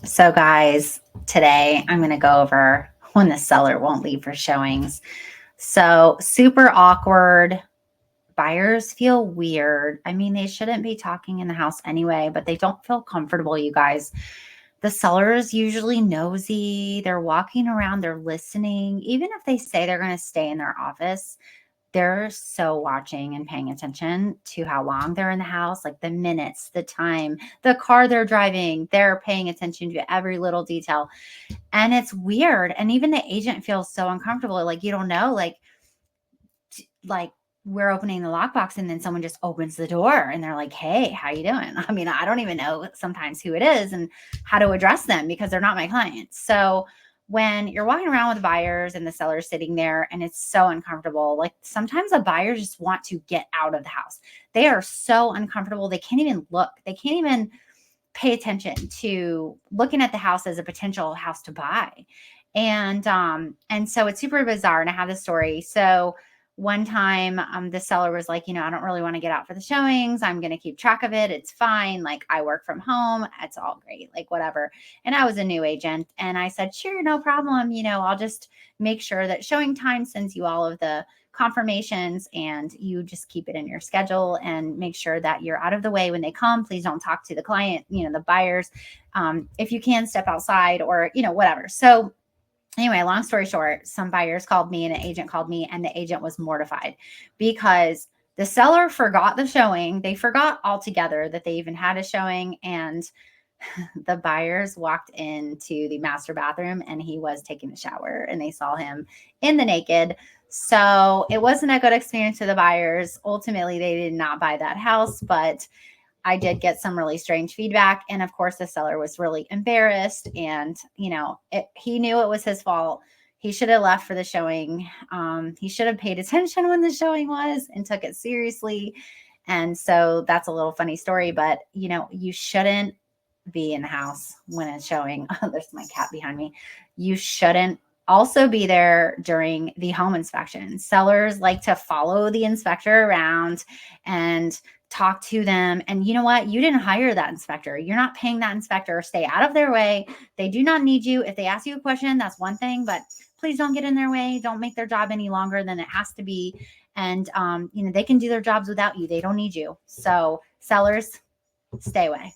So, guys, today I'm going to go over when the seller won't leave for showings. So, super awkward. Buyers feel weird. I mean, they shouldn't be talking in the house anyway, but they don't feel comfortable, you guys. The seller is usually nosy. They're walking around, they're listening. Even if they say they're going to stay in their office, they're so watching and paying attention to how long they're in the house, like the minutes, the time, the car they're driving. They're paying attention to every little detail. And it's weird. And even the agent feels so uncomfortable. Like, you don't know, like we're opening the lockbox and then someone just opens the door and they're like, hey, how you doing? I mean, I don't even know sometimes who it is and how to address them because they're not my clients. So when you're walking around with buyers and the seller's sitting there and it's so uncomfortable, like sometimes the buyers just want to get out of the house. They are so uncomfortable. They can't even look. They can't even pay attention to looking at the house as a potential house to buy. And so it's super bizarre. And I have this story. So one time, the seller was like, I don't really want to get out for the showings. I'm going to keep track of it. It's fine. Like, I work from home. It's all great. Like, whatever. And I was a new agent. And I said, sure, no problem. I'll just make sure that showing time sends you all of the confirmations and you just keep it in your schedule and make sure that you're out of the way when they come. Please don't talk to the client, the buyers. If you can, step outside or, whatever. So anyway, long story short, some buyers called me and an agent called me, and the agent was mortified because the seller forgot the showing. They forgot altogether that they even had a showing. And the buyers walked into the master bathroom and he was taking a shower and they saw him in the naked. So it wasn't a good experience for the buyers. Ultimately, they did not buy that house, but I did get some really strange feedback. And of course, the seller was really embarrassed. And, he knew it was his fault. He should have left for the showing. He should have paid attention when the showing was and took it seriously. And so that's a little funny story. But, you shouldn't be in the house when it's showing. Oh, there's my cat behind me. You shouldn't also be there during the home inspection. Sellers like to follow the inspector around and talk to them. And you know what? You didn't hire that inspector. You're not paying that inspector. Stay out of their way. They do not need you. If they ask you a question, that's one thing, but please don't get in their way. Don't make their job any longer than it has to be. And, they can do their jobs without you. They don't need you. So sellers, stay away.